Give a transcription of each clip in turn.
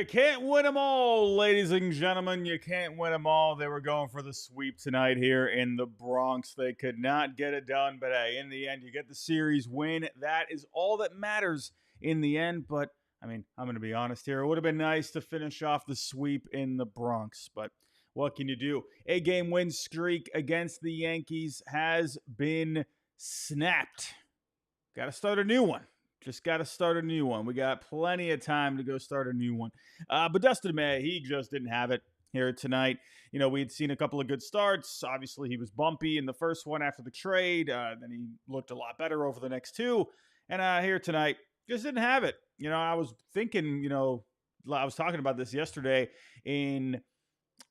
You can't win them all, ladies and gentlemen. You can't win them all. They were going for the sweep tonight here in the Bronx. They could not get it done, but hey, in the end, you get the series win. That is all that matters in the end. But I mean, I'm going to be honest here. It would have been nice to finish off the sweep in the Bronx, but what can you do? A game win streak against the Yankees has been snapped. Got to start a new one. Just got to start a new one. We got plenty of time to go start a new one. But Dustin May, he just didn't have it here tonight. You know, we'd seen a couple of good starts. Obviously, he was bumpy in the first one after the trade. Then he looked a lot better over the next two. And here tonight, just didn't have it. You know, I was thinking, I was talking about this yesterday in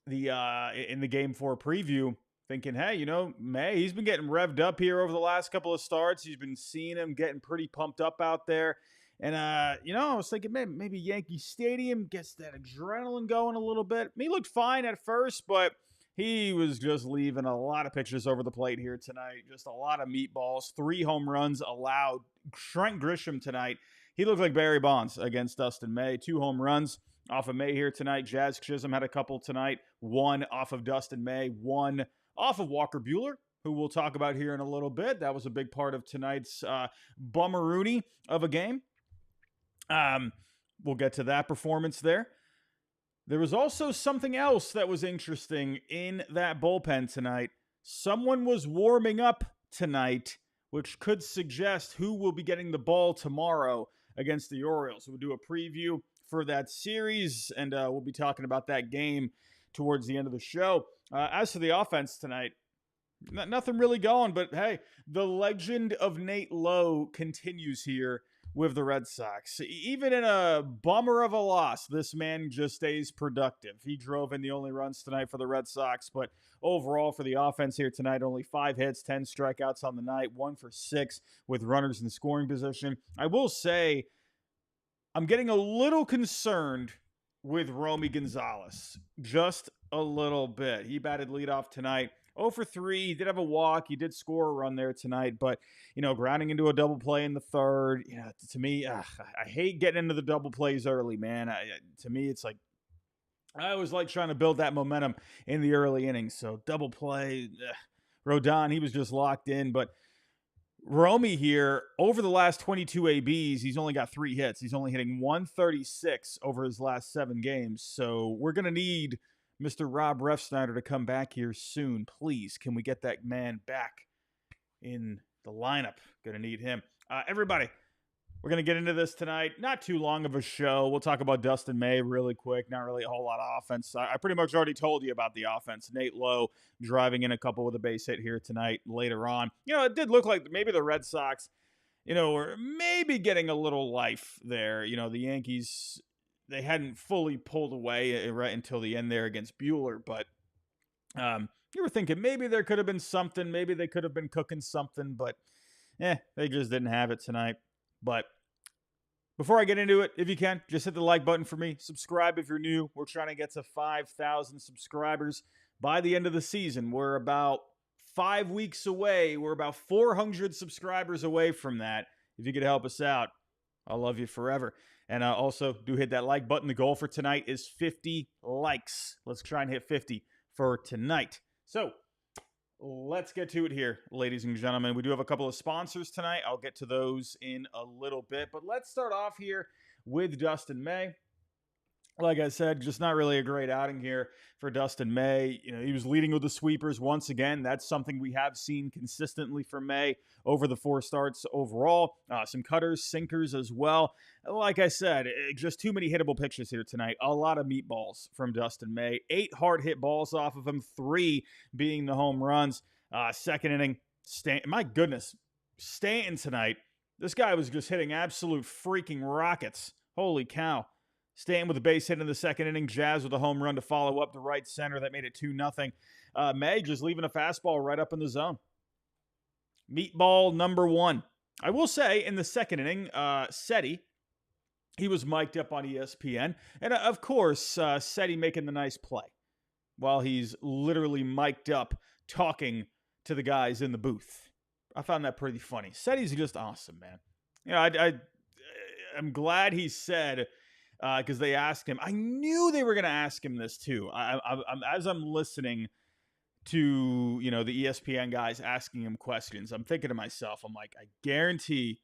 the Game 4 preview, thinking, hey, May, he's been getting revved up here over the last couple of starts. He's been seeing him getting pretty pumped up out there. And, I was thinking, man, maybe Yankee Stadium gets that adrenaline going a little bit. He looked fine at first, but he was just leaving a lot of pitches over the plate here tonight. Just a lot of meatballs. 3 home runs allowed. Trent Grisham tonight, he looked like Barry Bonds against Dustin May. 2 home runs off of May here tonight. Jazz Chisholm had a couple tonight. 1 off of Dustin May. 1 off of Walker Buehler, who we'll talk about here in a little bit. That was a big part of tonight's bummeroony of a game. We'll get to that performance there. There was also something else that was interesting in that bullpen tonight. Someone was warming up tonight, which could suggest who will be getting the ball tomorrow against the Orioles. We'll do a preview for that series, and we'll be talking about that game towards the end of the show. As for the offense tonight, nothing really going, but hey, the legend of Nate Lowe continues here with the Red Sox. Even in a bummer of a loss, this man just stays productive. He drove in the only runs tonight for the Red Sox, but overall for the offense here tonight, only 5 hits, 10 strikeouts on the night, 1 for 6 with runners in scoring position. I will say, I'm getting a little concerned with Romy Gonzalez. Just a little bit. He batted leadoff tonight. 0 for 3. He did have a walk. He did score a run there tonight, but, grounding into a double play in the third, to me, I hate getting into the double plays early, man. To me, it's like, I always like trying to build that momentum in the early innings. So double play, Rodon, he was just locked in, but Romy here, over the last 22 ABs, he's only got 3 hits. He's only hitting 136 over his last 7 games. So we're going to need Mr. Rob Refsnyder to come back here soon. Please, can we get that man back in the lineup? Going to need him. Everybody, we're going to get into this tonight. Not too long of a show. We'll talk about Dustin May really quick. Not really a whole lot of offense. I pretty much already told you about the offense. Nate Lowe driving in a couple with a base hit here tonight later on. It did look like maybe the Red Sox, were maybe getting a little life there. The Yankees, they hadn't fully pulled away right until the end there against Buehler. But you were thinking maybe there could have been something. Maybe they could have been cooking something. But they just didn't have it tonight. But before I get into it, if you can, just hit the like button for me. Subscribe if you're new. We're trying to get to 5,000 subscribers by the end of the season. We're about 5 weeks away. We're about 400 subscribers away from that. If you could help us out, I'll love you forever. And also, do hit that like button. The goal for tonight is 50 likes. Let's try and hit 50 for tonight. So, let's get to it here, ladies and gentlemen. We do have a couple of sponsors tonight. I'll get to those in a little bit. But let's start off here with Dustin May. Like I said, just not really a great outing here for Dustin May. He was leading with the sweepers once again. That's something we have seen consistently from May over the 4 starts overall. Some cutters, sinkers as well. Like I said, just too many hittable pitches here tonight. A lot of meatballs from Dustin May. 8 hard hit balls off of him, 3 being the home runs. Second inning, my goodness, Stanton tonight. This guy was just hitting absolute freaking rockets. Holy cow. Stanton with a base hit in the second inning. Jazz with a home run to follow up to right center. That made it 2-0. May just leaving a fastball right up in the zone. Meatball number 1. I will say, in the second inning, Seti, he was mic'd up on ESPN. And, of course, Seti making the nice play while he's literally mic'd up talking to the guys in the booth. I found that pretty funny. Seti's just awesome, man. I'm glad he said because they asked him. I knew they were going to ask him this too. As I'm listening to the ESPN guys asking him questions, I'm thinking to myself, I'm like, I guarantee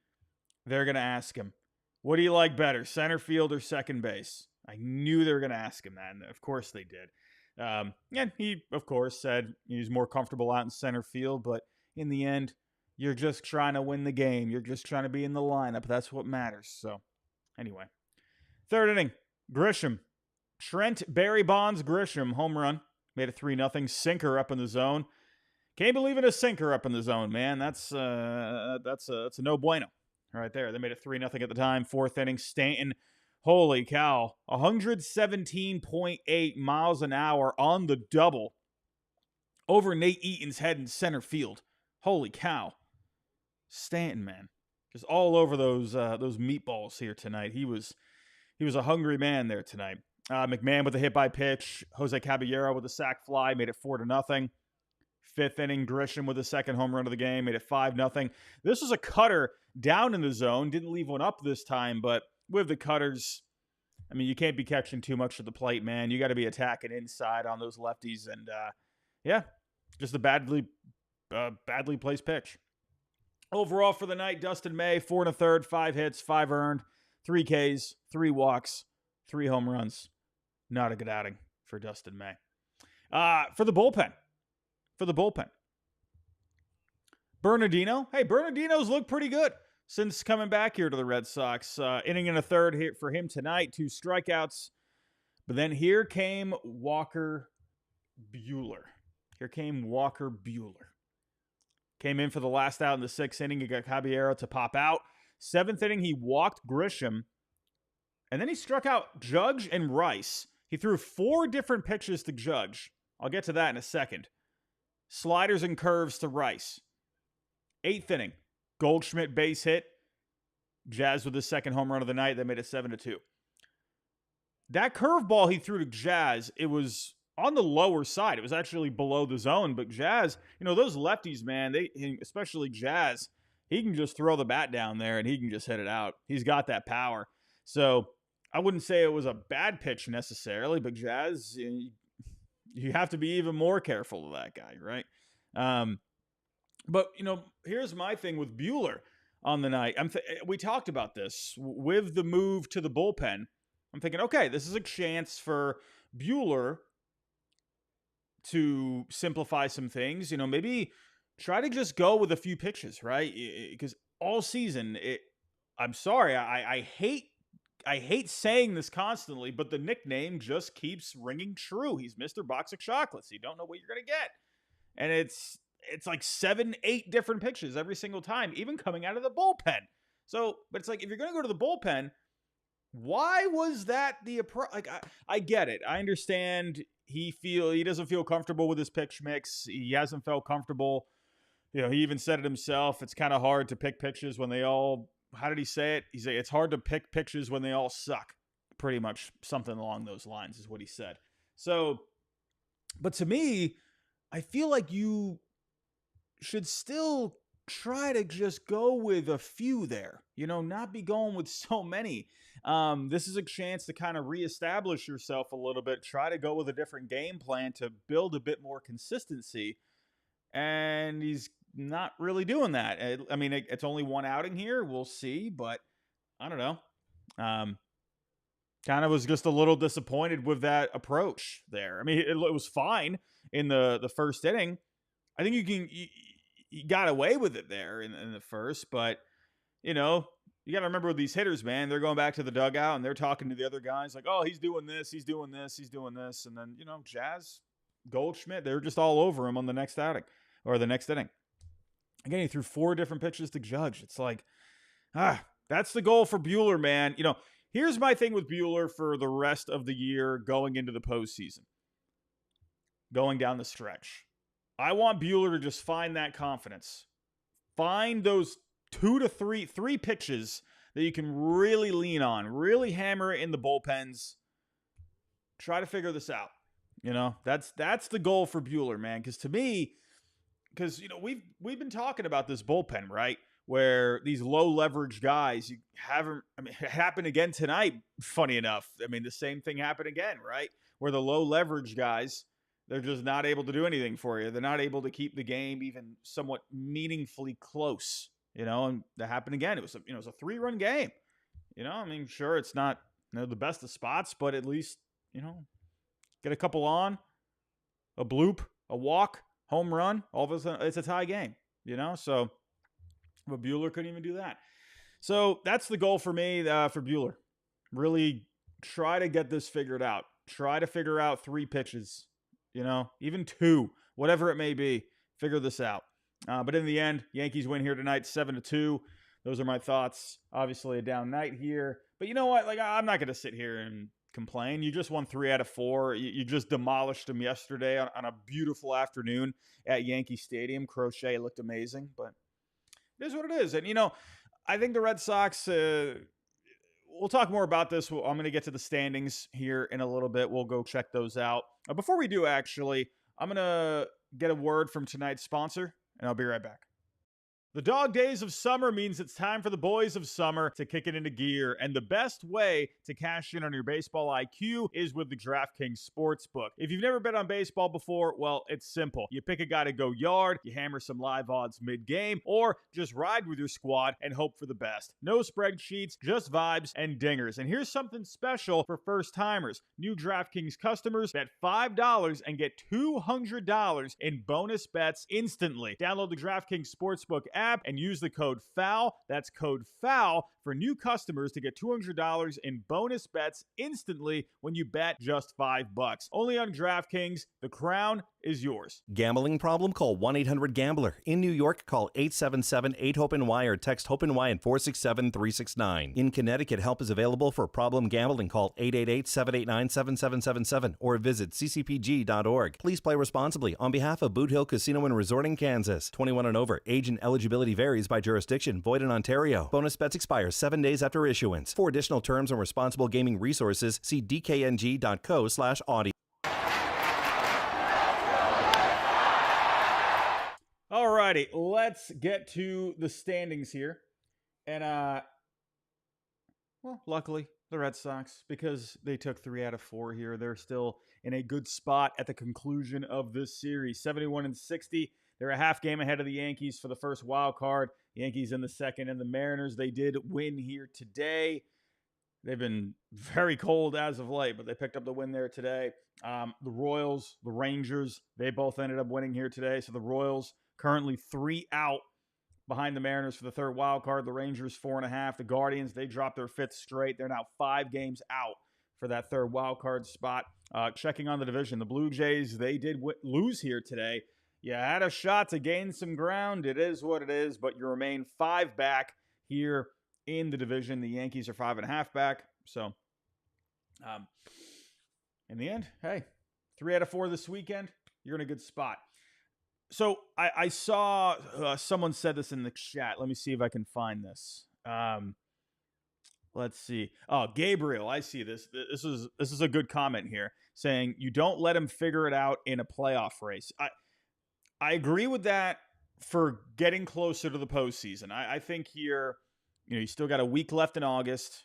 they're going to ask him, what do you like better, center field or second base? I knew they were going to ask him that, and of course they did. And he, of course, said he's more comfortable out in center field, but in the end, you're just trying to win the game. You're just trying to be in the lineup. That's what matters. So, anyway. Third inning, Grisham. Trent Barry Bonds Grisham, home run. Made it 3-0. Sinker up in the zone. Can't believe it, a sinker up in the zone, man. That's a no bueno right there. They made it 3-0 at the time. Fourth inning, Stanton. Holy cow. 117.8 miles an hour on the double over Nate Eaton's head in center field. Holy cow. Stanton, man. Just all over those meatballs here tonight. He was a hungry man there tonight. McMahon with a hit by pitch. Jose Caballero with a sac fly. Made it 4-0. Fifth inning, Grisham with the second home run of the game. Made it 5-0. This was a cutter down in the zone. Didn't leave one up this time, but with the cutters, I mean, you can't be catching too much at the plate, man. You got to be attacking inside on those lefties. And, just a badly placed pitch. Overall for the night, Dustin May, 4 1/3, 5 hits, 5 earned, 3 Ks, 3 walks, 3 home runs. Not a good outing for Dustin May. For the bullpen. Bernardino. Hey, Bernardino's looked pretty good since coming back here to the Red Sox. Inning and a third here for him tonight. 2 strikeouts. But then here came Walker Buehler. Came in for the last out in the 6th inning. He got Caballero to pop out. 7th inning, he walked Grisham. And then he struck out Judge and Rice. He threw 4 different pitches to Judge. I'll get to that in a second. Sliders and curves to Rice. 8th inning, Goldschmidt base hit. Jazz with his second home run of the night. That made it 7-2. That curveball he threw to Jazz, it was on the lower side. It was actually below the zone. But Jazz, those lefties, man, especially Jazz, he can just throw the bat down there and he can just hit it out. He's got that power. So I wouldn't say it was a bad pitch necessarily, but Jazz, you have to be even more careful of that guy, right? But, here's my thing with Buehler on the night. We talked about this. With the move to the bullpen, I'm thinking, okay, this is a chance for Buehler to simplify some things. Maybe try to just go with a few pitches, right? Because all season, I'm sorry, I hate saying this constantly, but the nickname just keeps ringing true. He's Mr. Box of Chocolates. You don't know what you're going to get. And it's like 7-8 different pitches every single time, even coming out of the bullpen. So, but it's like, if you're going to go to the bullpen, why was that the approach? Like, I get it. I understand he doesn't feel comfortable with his pitch mix. He hasn't felt comfortable. He even said it himself. It's kind of hard to pick pitches when they all, how did he say it? He said, it's hard to pick pitches when they all suck. Pretty much something along those lines is what he said. So, but to me, I feel like you should still try to just go with a few there, not be going with so many. This is a chance to kind of reestablish yourself a little bit, try to go with a different game plan to build a bit more consistency. And he's not really doing that. I mean, it's only one outing here. We'll see, but I don't know. Kind of was just a little disappointed with that approach there. I mean, it was fine in the first inning. I think you got away with it there in the first, but you got to remember with these hitters, man, they're going back to the dugout and they're talking to the other guys like, oh, he's doing this. And then, Jazz, Goldschmidt, they're just all over him on the next outing or the next inning. Again, he threw 4 different pitches to Judge. It's like, that's the goal for Buehler, man. Here's my thing with Buehler for the rest of the year going into the postseason, going down the stretch. I want Buehler to just find that confidence. Find those 2 to 3 pitches that you can really lean on, really hammer it in the bullpens. Try to figure this out. That's the goal for Buehler, man. Because to me, we've been talking about this bullpen, right? where these low leverage guys, you haven't, I mean, it happened again tonight, funny enough. I mean, the same thing happened again, right? Where the low leverage guys, they're just not able to do anything for you. They're not able to keep the game even somewhat meaningfully close, and that happened again. It was a 3-run game. I mean, sure, it's not, the best of spots, but at least, get a couple on, a bloop, a walk, home run, all of a sudden it's a tie game, so, but Buehler couldn't even do that. So that's the goal for me, for Buehler. Really try to get this figured out. Try to figure out 3 pitches, even 2, whatever it may be, figure this out. But in the end, Yankees win here tonight, 7-2. Those are my thoughts. Obviously a down night here, but you know what? Like, I'm not going to sit here and complain. You just won 3 out of 4. You just demolished them yesterday on a beautiful afternoon at Yankee Stadium. Crochet looked amazing, but it is what it is. And, I think the Red Sox, we'll talk more about this. I'm going to get to the standings here in a little bit. We'll go check those out. Before we do, actually, I'm going to get a word from tonight's sponsor, and I'll be right back. The dog days of summer means it's time for the boys of summer to kick it into gear, and the best way to cash in on your baseball IQ is with the DraftKings Sportsbook. If you've never bet on baseball before, well, it's simple. You pick a guy to go yard, you hammer some live odds mid-game, or just ride with your squad and hope for the best. No spreadsheets, just vibes and dingers. And here's something special for first-timers. New DraftKings customers bet $5 and get $200 in bonus bets instantly. Download the DraftKings Sportsbook app and use the code FOUL. That's code FOUL for new customers to get $200 in bonus bets instantly when you bet just $5. Only on DraftKings. The crown is yours. Gambling problem? Call 1-800-GAMBLER. In New York, call 877-8-HOPE-NY or text HOPE-NY at 467-369. In Connecticut, help is available for problem gambling. Call 888-789-7777 or visit ccpg.org. Please play responsibly. On behalf of Boot Hill Casino and Resort in Kansas. 21 and over. Age and eligibility varies by jurisdiction. Void in Ontario. Bonus bets expire 7 days after issuance. For additional terms and responsible gaming resources, see dkng.co/audio. Alrighty, let's get to the standings here. And, well, luckily, the Red Sox, because they took 3 out of 4 here, they're still in a good spot at the conclusion of this series. 71-60. They're a half game ahead of the Yankees for the first wild card. Yankees in the second, and the Mariners, they did win here today. They've been very cold as of late, but they picked up the win there today. The Royals, the Rangers, they both ended up winning here today. So the Royals currently 3 out behind the Mariners for the third wild card. The Rangers 4.5. The Guardians, they dropped their 5th straight. They're now 5 games out for that third wild card spot. Checking on the division, the Blue Jays, they did lose here today. You had a shot to gain some ground. It is what it is, but you remain 5 back here in the division. The Yankees are 5.5 back. So, in the end, hey, 3 out of 4 this weekend. You're in a good spot. So, I saw someone said this in the chat. Let me see if I can find this. Let's see. Oh, Gabriel, I see this. This is a good comment here, saying you don't let him figure it out in a playoff race. I agree with that for getting closer to the postseason. I think here, you still got a week left in August,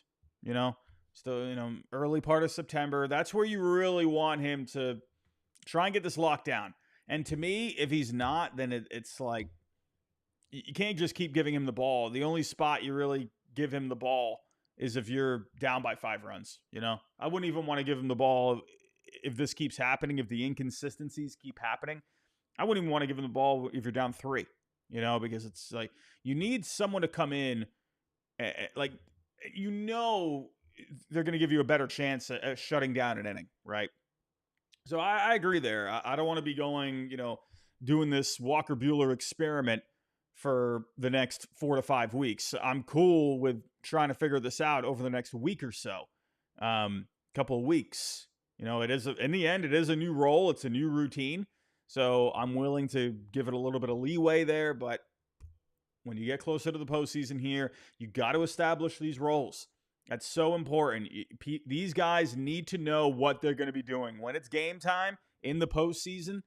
still, early part of September. That's where you really want him to try and get this locked down. And to me, if he's not, then it's like you can't just keep giving him the ball. The only spot you really give him the ball is if you're down by 5 runs, I wouldn't even want to give him the ball if this keeps happening, if the inconsistencies keep happening. I wouldn't even want to give him the ball if you're down 3, because it's like you need someone to come in, they're going to give you a better chance at shutting down an inning, right? So I agree there. I don't want to be going, doing this Walker Buehler experiment for the next 4 to 5 weeks. I'm cool with trying to figure this out over the next week or so, couple of weeks. It is in the end, it is a new role. It's a new routine. So I'm willing to give it a little bit of leeway there, but when you get closer to the postseason here, you got to establish these roles. That's so important. These guys need to know what they're going to be doing. When it's game time in the postseason,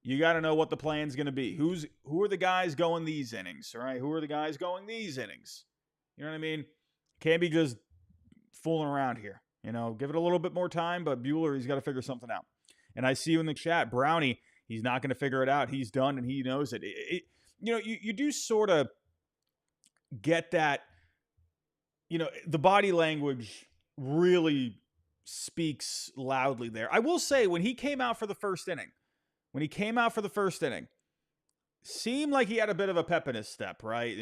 you got to know what the plan's going to be. Who are the guys going these innings, right? Who are the guys going these innings? You know what I mean? Can't be just fooling around here. Give it a little bit more time, but Buehler, he's got to figure something out. And I see you in the chat, Brownie, he's not going to figure it out. He's done, and he knows it. You do sort of get that, the body language really speaks loudly there. I will say, when he came out for the first inning, seemed like he had a bit of a pep in his step, right?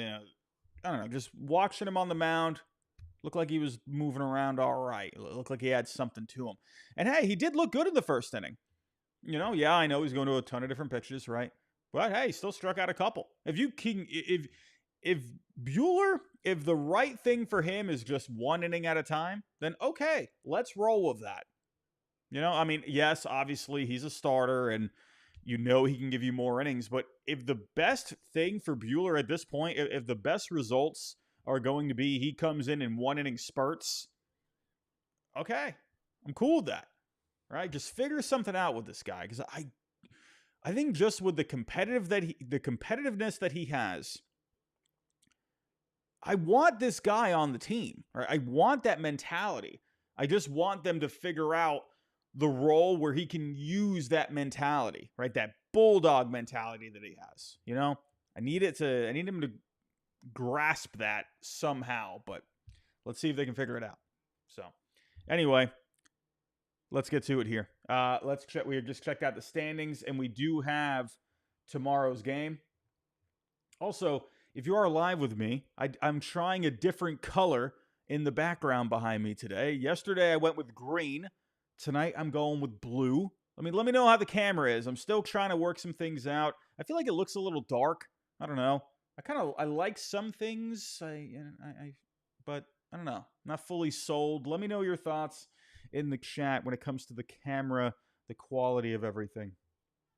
I don't know, just watching him on the mound, looked like he was moving around all right. It looked like he had something to him. And hey, he did look good in the first inning. Yeah, I know he's going to a ton of different pitches, right? But hey, he still struck out a couple. If Buehler, if the right thing for him is just one inning at a time, then okay, let's roll with that. I mean, yes, obviously he's a starter and he can give you more innings, but if the best thing for Buehler at this point, if the best results are going to be he comes in one inning spurts, okay, I'm cool with that, right? Just figure something out with this guy, because I think just with the competitiveness that he has, I want this guy on the team, right? I want that mentality. I just want them to figure out the role where he can use that mentality, right? That bulldog mentality that he has. I need him to grasp that somehow, but let's see if they can figure it out. So anyway, let's get to it here. Let's check. We have just checked out the standings, and we do have tomorrow's game. Also, if you are live with me, I'm trying a different color in the background behind me today. Yesterday, I went with green. Tonight, I'm going with blue. Let me know how the camera is. I'm still trying to work some things out. I feel like it looks a little dark. I don't know. I like some things, but I don't know. Not fully sold. Let me know your thoughts in the chat when it comes to the camera, the quality of everything.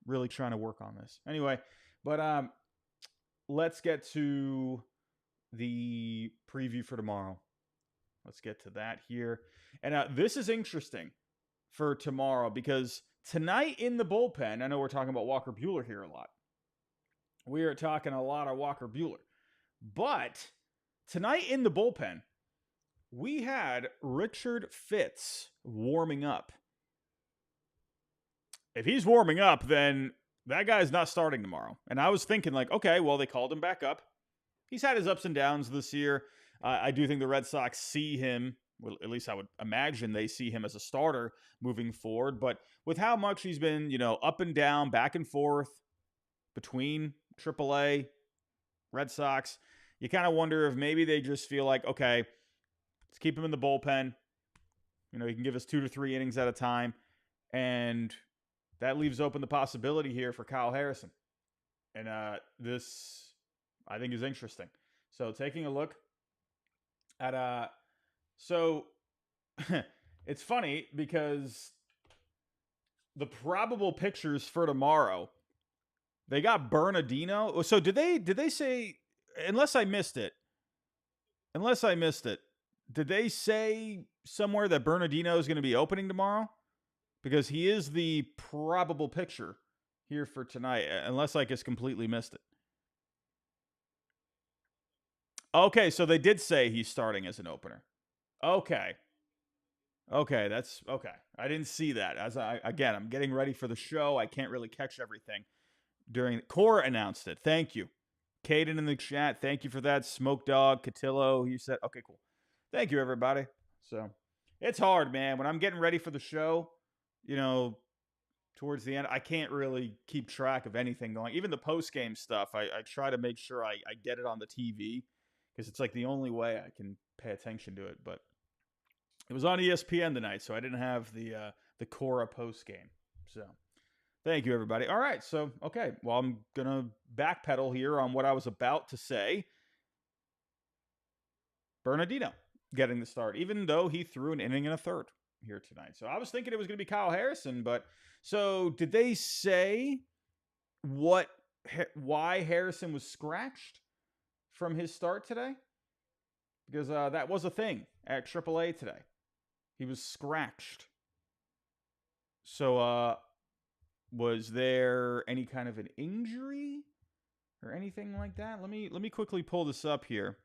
Really trying to work on this. Anyway, but let's get to the preview for tomorrow. Let's get to that here. And this is interesting for tomorrow, because tonight in the bullpen, I know we're talking about Walker Buehler here a lot. We are talking a lot of Walker Buehler. But tonight in the bullpen, we had Richard Fitz warming up. If he's warming up, then that guy's not starting tomorrow. And I was thinking, okay, well, they called him back up. He's had his ups and downs this year. I do think the Red Sox see him, well, at least I would imagine they see him as a starter moving forward. But with how much he's been, up and down, back and forth between AAA, Red Sox, you kind of wonder if maybe they just feel like, okay, let's keep him in the bullpen. He can give us 2 to 3 innings at a time. And that leaves open the possibility here for Kyle Harrison. And this, I think, is interesting. So taking a look at, so it's funny because the probable pictures for tomorrow, they got Bernardino. So did they say, unless I missed it, did they say somewhere that Bernardino is going to be opening tomorrow? Because he is the probable picture here for tonight, unless I just completely missed it. Okay, so they did say he's starting as an opener. Okay, that's okay. I didn't see that. Again, I'm getting ready for the show. I can't really catch everything. Cora announced it. Thank you. Caden in the chat, thank you for that. Smoke Dog, Cotillo, you said, okay, cool. Thank you, everybody. So, it's hard, man. When I'm getting ready for the show, towards the end, I can't really keep track of anything going. Even the post-game stuff, I try to make sure I get it on the TV, because it's like the only way I can pay attention to it. But it was on ESPN tonight, so I didn't have the Cora post-game. So thank you, everybody. All right, so, okay. Well, I'm going to backpedal here on what I was about to say. Bernardino getting the start, even though he threw an inning and a third here tonight. So I was thinking it was going to be Kyle Harrison, but so did they say why Harrison was scratched from his start today? Because that was a thing at AAA today. He was scratched. So Was there any kind of an injury or anything like that? Let me quickly pull this up here.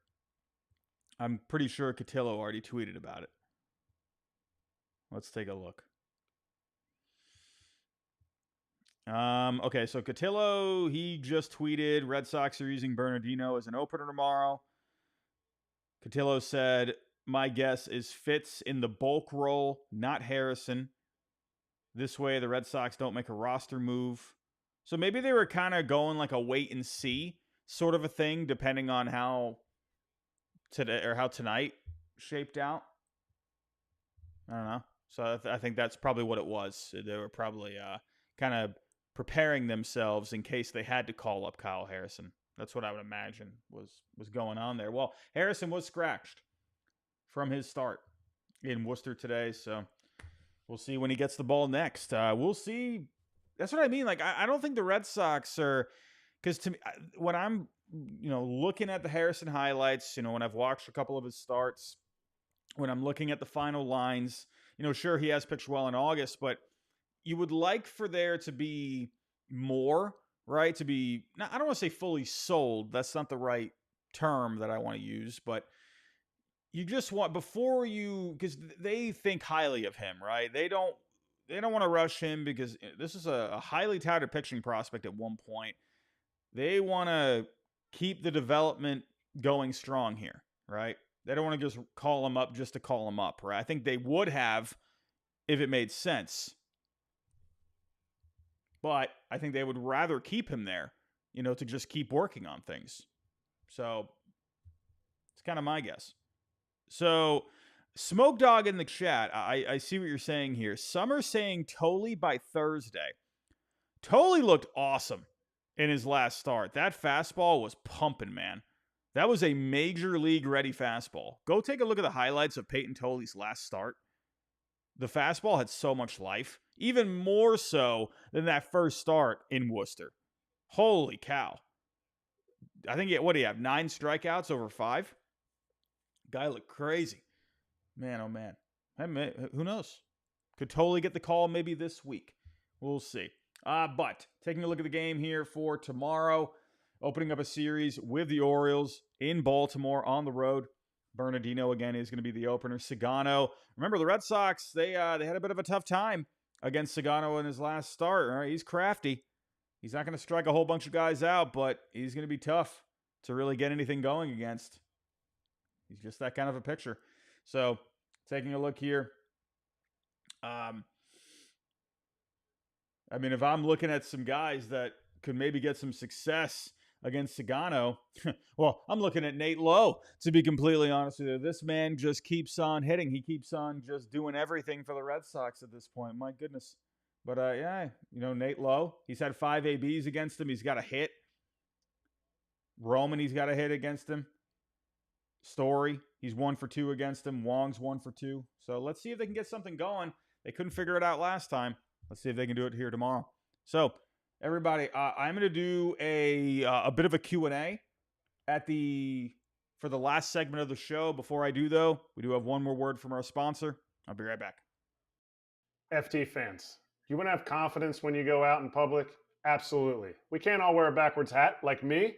I'm pretty sure Cotillo already tweeted about it. Let's take a look. Okay, so Cotillo, he just tweeted Red Sox are using Bernardino as an opener tomorrow. Cotillo said, my guess is Fitz in the bulk role, not Harrison. This way the Red Sox don't make a roster move. So maybe they were kind of going like a wait and see sort of a thing, depending on how today or how tonight shaped out. I don't know. So I think that's probably what it was. They were probably kind of preparing themselves in case they had to call up Kyle Harrison. That's what I would imagine was going on there. Well, Harrison was scratched from his start in Worcester today, so we'll see when he gets the ball next. We'll see. That's what I mean. Like, I don't think the Red Sox are, because to me, when I'm looking at the Harrison highlights, when I've watched a couple of his starts, when I'm looking at the final lines, sure, he has pitched well in August, but you would like for there to be more, right? To be, I don't want to say fully sold. That's not the right term that I want to use, but you just want, before you, because they think highly of him, right? They don't want to rush him because this is a highly touted pitching prospect at one point. They want to keep the development going strong here, right? They don't want to just call him up just to call him up, right? I think they would have if it made sense. But I think they would rather keep him there, to just keep working on things. So it's kind of my guess. So Smoke Dog in the chat, I see what you're saying here. Summer saying Tolley by Thursday. Tolley looked awesome in his last start. That fastball was pumping, man. That was a major league ready fastball. Go take a look at the highlights of Peyton Tolley's last start. The fastball had so much life, even more so than that first start in Worcester. Holy cow. I think, what do you have, 9 strikeouts over 5? Guy looked crazy. Man, oh man. Who knows? Could totally get the call maybe this week. We'll see. But taking a look at the game here for tomorrow, opening up a series with the Orioles in Baltimore on the road. Bernardino, again, is going to be the opener. Sagano. Remember, the Red Sox, they had a bit of a tough time against Sagano in his last start. All right, he's crafty. He's not going to strike a whole bunch of guys out, but he's going to be tough to really get anything going against. He's just that kind of a pitcher. So, taking a look here. I mean, if I'm looking at some guys that could maybe get some success against Sagano, well, I'm looking at Nate Lowe, to be completely honest with you. This man just keeps on hitting. He keeps on just doing everything for the Red Sox at this point. My goodness. But, yeah, Nate Lowe, he's had 5 ABs against him. He's got a hit. Roman, he's got a hit against him. Story, he's 1 for 2 against him. Wong's 1 for 2. So let's see if they can get something going. They couldn't figure it out last time. Let's see if they can do it here tomorrow. So, everybody, I'm going to do a bit of a Q&A for the last segment of the show. Before I do, though, we do have one more word from our sponsor. I'll be right back. FT fans, you want to have confidence when you go out in public? Absolutely. We can't all wear a backwards hat like me,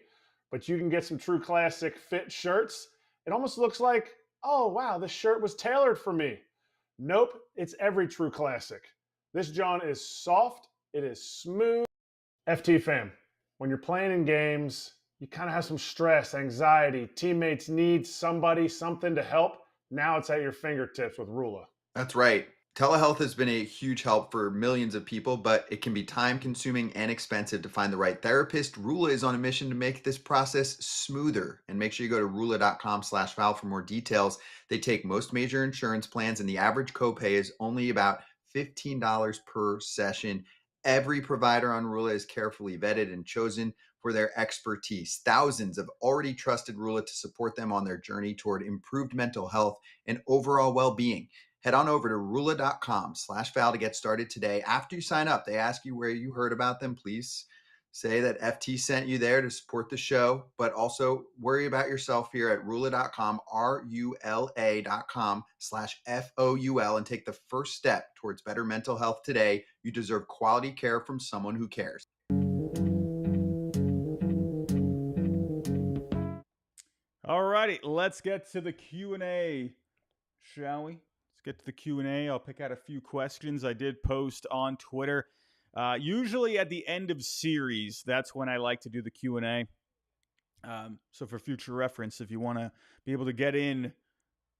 but you can get some true classic fit shirts. It almost looks like, oh, wow, this shirt was tailored for me. Nope, it's every true classic. This John is soft. It is smooth. FT fam, when you're playing in games, you kind of have some stress, anxiety. Teammates need something to help. Now it's at your fingertips with Rula. That's right. Telehealth has been a huge help for millions of people, but it can be time-consuming and expensive to find the right therapist. Rula is on a mission to make this process smoother. And make sure you go to rula.com/Val for more details. They take most major insurance plans, and the average copay is only about $15 per session. Every provider on Rula is carefully vetted and chosen for their expertise. Thousands have already trusted Rula to support them on their journey toward improved mental health and overall well-being. Head on over to rula.com/Val to get started today. After you sign up, they ask you where you heard about them. Please Say that FT sent you there to support the show, but also worry about yourself here at Rula.com, RULA.com/FOUL, and take the first step towards better mental health today. You deserve quality care from someone who cares. All righty, let's get to the Q&A, shall we? Let's get to the Q&A. I'll pick out a few questions I did post on Twitter. Usually at the end of series, that's when I like to do the Q&A. So for future reference, if you want to be able to get in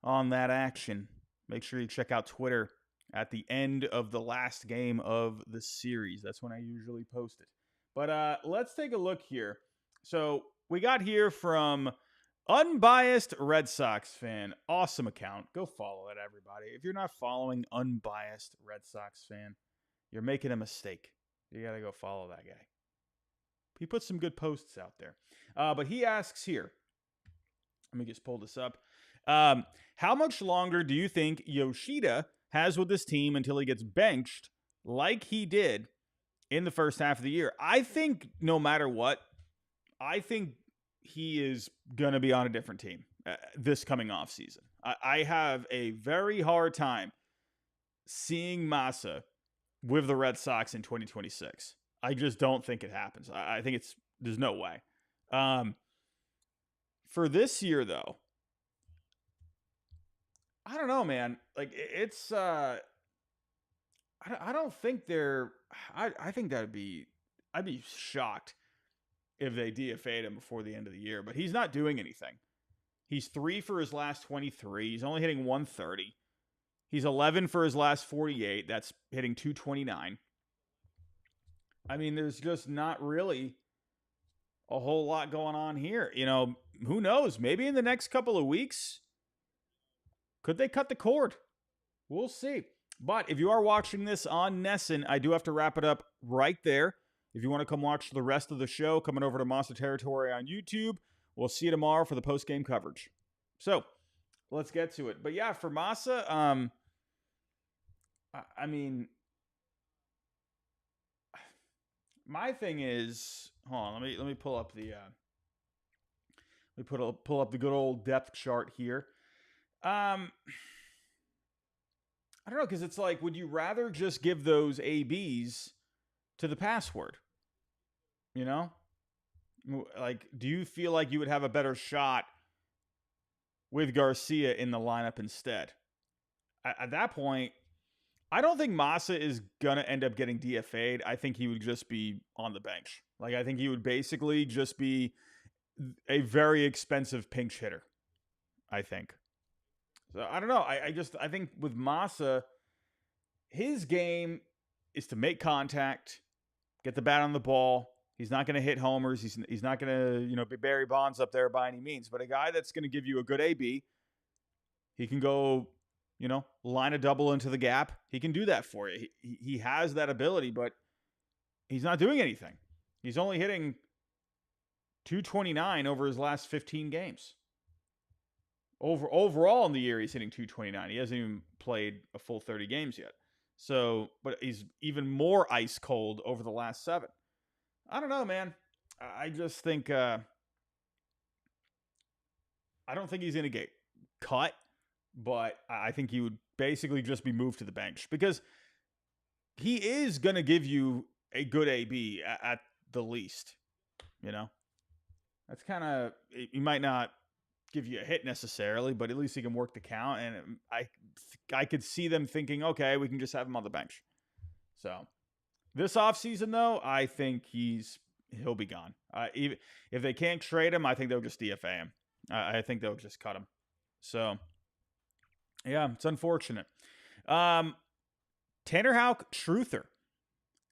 on that action, make sure you check out Twitter at the end of the last game of the series. That's when I usually post it. But let's take a look here. So we got here from Unbiased Red Sox Fan. Awesome account. Go follow it, everybody. If you're not following Unbiased Red Sox Fan, you're making a mistake. You got to go follow that guy. He puts some good posts out there. But he asks here, let me just pull this up. How much longer do you think Yoshida has with this team until he gets benched like he did in the first half of the year? I think no matter what, I think he is going to be on a different team this coming off season. I have a very hard time seeing Massa with the Red Sox in 2026. I just don't think it happens. I think there's no way. For this year, though, I don't know, man. Like, it's, I don't think I think I'd be shocked if they DFA'd him before the end of the year, but he's not doing anything. He's 3 for his last 23. He's only hitting 130. He's 11 for his last 48. That's hitting 229. I mean, there's just not really a whole lot going on here. You know, who knows? Maybe in the next couple of weeks, could they cut the cord? We'll see. But if you are watching this on Nesson, I do have to wrap it up right there. If you want to come watch the rest of the show, coming over to Monster Territory on YouTube. We'll see you tomorrow for the post-game coverage. So, let's get to it. But yeah, for Massa, I mean, my thing is, hold on, let me pull up the pull up the good old depth chart here. I don't know, because it's like, would you rather just give those ABs to the password? You know, like, do you feel like you would have a better shot with Garcia in the lineup instead? At that point, I don't think Massa is going to end up getting DFA'd. I think he would just be on the bench. Like, I think he would basically just be a very expensive pinch hitter, I think. So, I don't know. I think with Massa, his game is to make contact, get the bat on the ball. He's not going to hit homers. He's not going to, be Barry Bonds up there by any means. But a guy that's going to give you a good AB, he can go, line a double into the gap. He can do that for you. He has that ability, but he's not doing anything. He's only hitting 229 over his last 15 games. Overall in the year, he's hitting 229. He hasn't even played a full 30 games yet. So, but he's even more ice cold over the last 7. I don't know, man. I just think I don't think he's going to get cut, but I think he would basically just be moved to the bench because he is going to give you a good AB at the least. That's kind of, he might not give you a hit necessarily, but at least he can work the count. And I could see them thinking, okay, we can just have him on the bench. So this offseason, though, I think he'll be gone. Even if they can't trade him, I think they'll just DFA him. I think they'll just cut him. So, yeah, it's unfortunate. Tanner Houck, truther.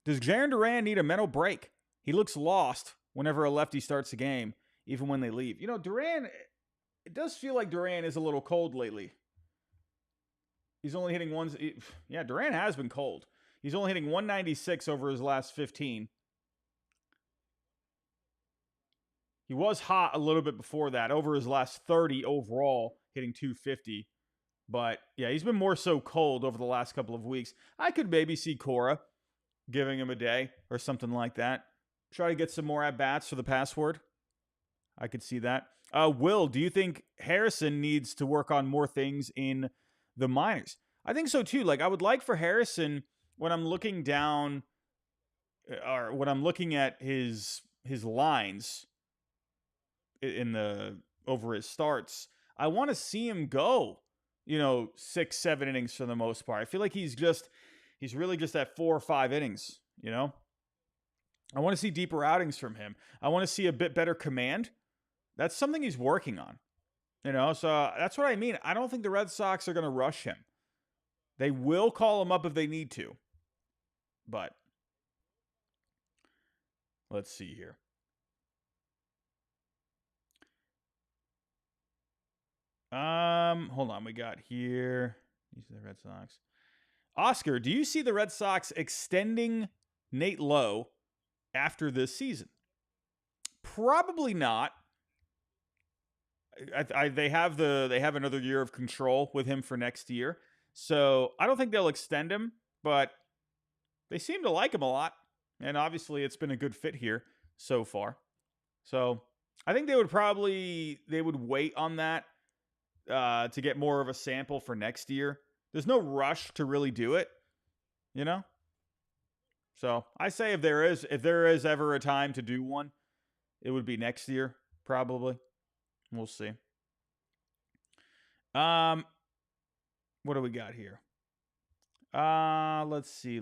Does Jarren Duran need a mental break? He looks lost whenever a lefty starts a game, even when they leave. Duran, it does feel like Duran is a little cold lately. He's only hitting ones. Yeah, Duran has been cold. He's only hitting 196 over his last 15. He was hot a little bit before that, over his last 30 overall, hitting 250. But, yeah, he's been more so cold over the last couple of weeks. I could maybe see Cora giving him a day or something like that. Try to get some more at-bats for the password. I could see that. Will, do you think Harrison needs to work on more things in the minors? I think so too. Like, I would like for Harrison, when I'm looking down, or when I'm looking at his lines in the over his starts, I want to see him go, 6, 7 innings for the most part. I feel like he's really just at 4 or 5 innings, I want to see deeper outings from him. I want to see a bit better command. That's something he's working on, so that's what I mean. I don't think the Red Sox are going to rush him. They will call him up if they need to, but let's see here. Hold on. We got here. These are the Red Sox. Oscar, do you see the Red Sox extending Nate Lowe after this season? Probably not. They have another year of control with him for next year, so I don't think they'll extend him. But they seem to like him a lot, and obviously it's been a good fit here so far. So I think they would wait on that to get more of a sample for next year. There's no rush to really do it, So I say if there is ever a time to do one, it would be next year, probably. We'll see. What do we got here? Let's see.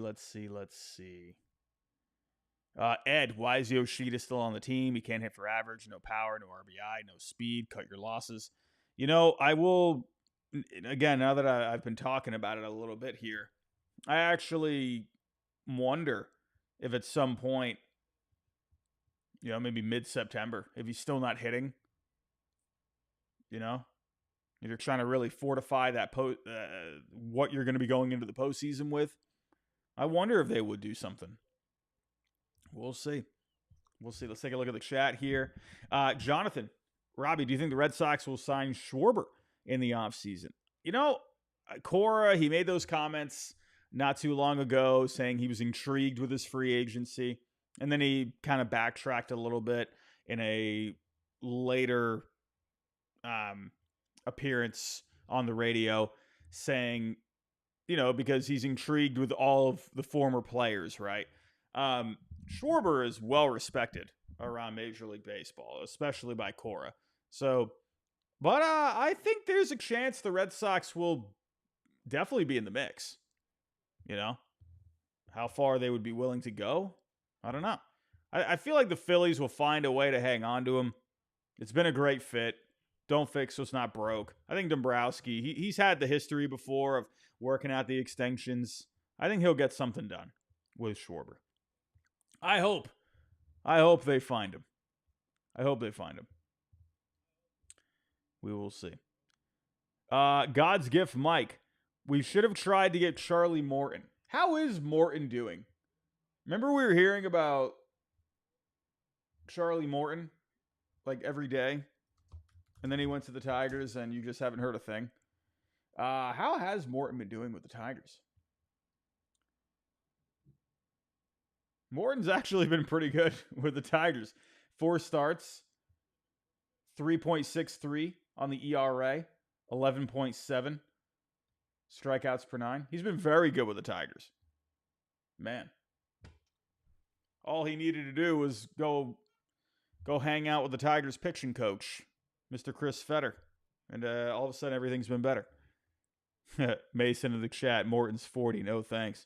Ed, why is Yoshida still on the team? He can't hit for average, no power, no RBI, no speed, cut your losses. I will, again, now that I've been talking about it a little bit here, I actually wonder if at some point, maybe mid-September, if he's still not hitting, if you're trying to really fortify that what you're going to be going into the postseason with, I wonder if they would do something. We'll see. Let's take a look at the chat here. Jonathan, Robbie, do you think the Red Sox will sign Schwarber in the offseason? Cora, he made those comments not too long ago saying he was intrigued with his free agency. And then he kind of backtracked a little bit in a later appearance on the radio saying, because he's intrigued with all of the former players, right? Schwarber is well respected around Major League Baseball, especially by Cora. So, but I think there's a chance the Red Sox will definitely be in the mix. How far they would be willing to go, I don't know. I feel like the Phillies will find a way to hang on to him. It's been a great fit. Don't fix what's not broke. I think Dombrowski, he's had the history before of working out the extensions. I think he'll get something done with Schwarber. I hope they find him. We will see. God's gift, Mike. We should have tried to get Charlie Morton. How is Morton doing? Remember we were hearing about Charlie Morton like every day? And then he went to the Tigers and you just haven't heard a thing. How has Morton been doing with the Tigers? Morton's actually been pretty good with the Tigers. 4 starts, 3.63 on the ERA, 11.7 strikeouts per 9. He's been very good with the Tigers. Man. All he needed to do was go hang out with the Tigers pitching coach, Mr. Chris Fetter. And all of a sudden, everything's been better. Mason in the chat, Morton's 40. No thanks.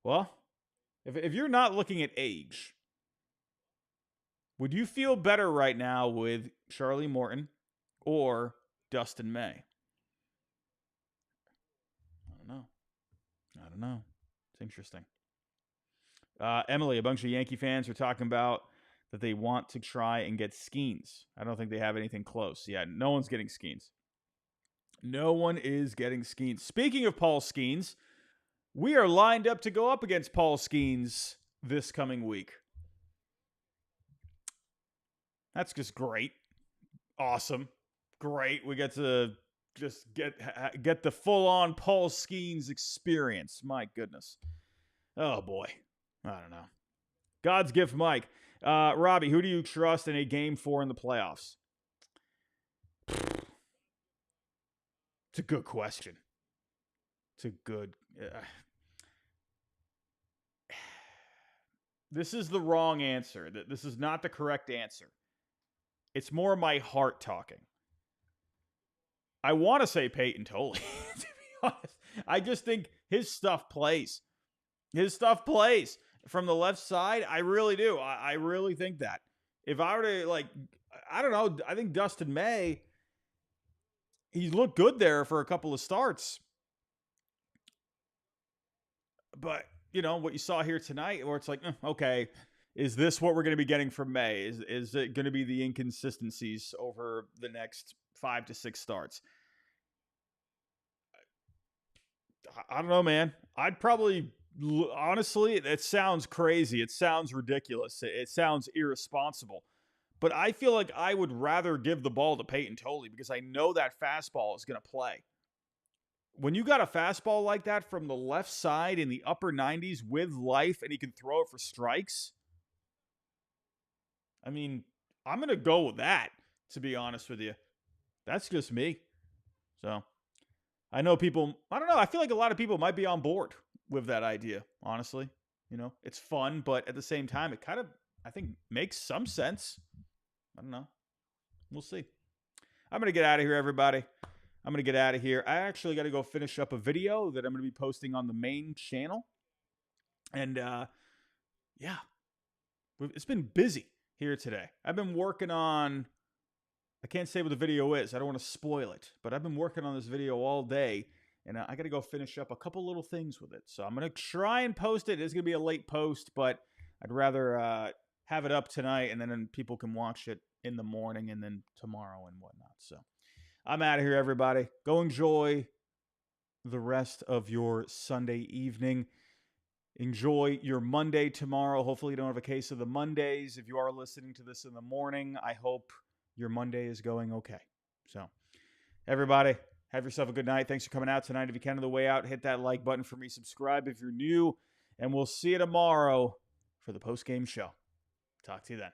Well, if you're not looking at age, would you feel better right now with Charlie Morton or Dustin May? I don't know. It's interesting. Emily, a bunch of Yankee fans are talking about that they want to try and get Skeens. I don't think they have anything close. Yeah, no one's getting Skeens. No one is getting Skeens. Speaking of Paul Skeens, we are lined up to go up against Paul Skeens this coming week. That's just great. Awesome. Great. We get to just get the full-on Paul Skeens experience. My goodness. Oh, boy. I don't know. God's gift, Mike. Robbie, who do you trust in a Game 4 in the playoffs? It's a good question. It's a good... This is the wrong answer. This is not the correct answer. It's more my heart talking. I want to say Peyton Tolley, to be honest. I just think his stuff plays. His stuff plays. From the left side, I really do. I really think that. If I were to, like, I don't know, I think Dustin May, he's looked good there for a couple of starts. But, you know, what you saw here tonight, where it's like, okay, is this what we're going to be getting from May? Is it going to be the inconsistencies over the next 5 to 6 starts? I don't know, man. I'd probably, honestly, it sounds crazy. It sounds ridiculous. It sounds irresponsible. But I feel like I would rather give the ball to Peyton Tolley because I know that fastball is going to play. When you got a fastball like that from the left side in the upper 90s with life and he can throw it for strikes, I mean, I'm going to go with that, to be honest with you. That's just me. So, I know people, I don't know, I feel like a lot of people might be on board with that idea, honestly. You know, it's fun, but at the same time, it kind of, I think, makes some sense. I don't know. We'll see. I'm going to get out of here, everybody. I'm going to get out of here. I actually got to go finish up a video that I'm going to be posting on the main channel. And, yeah, it's been busy here today. I've been working on, I can't say what the video is. I don't want to spoil it. But I've been working on this video all day. And I got to go finish up a couple little things with it. So I'm going to try and post it. It's going to be a late post, but I'd rather have it up tonight. And then people can watch it in the morning and then tomorrow and whatnot. So I'm out of here, everybody. Go enjoy the rest of your Sunday evening. Enjoy your Monday tomorrow. Hopefully you don't have a case of the Mondays. If you are listening to this in the morning, I hope your Monday is going okay. So, everybody, have yourself a good night. Thanks for coming out tonight. If you can on the way out, hit that like button for me. Subscribe if you're new. And we'll see you tomorrow for the post-game show. Talk to you then.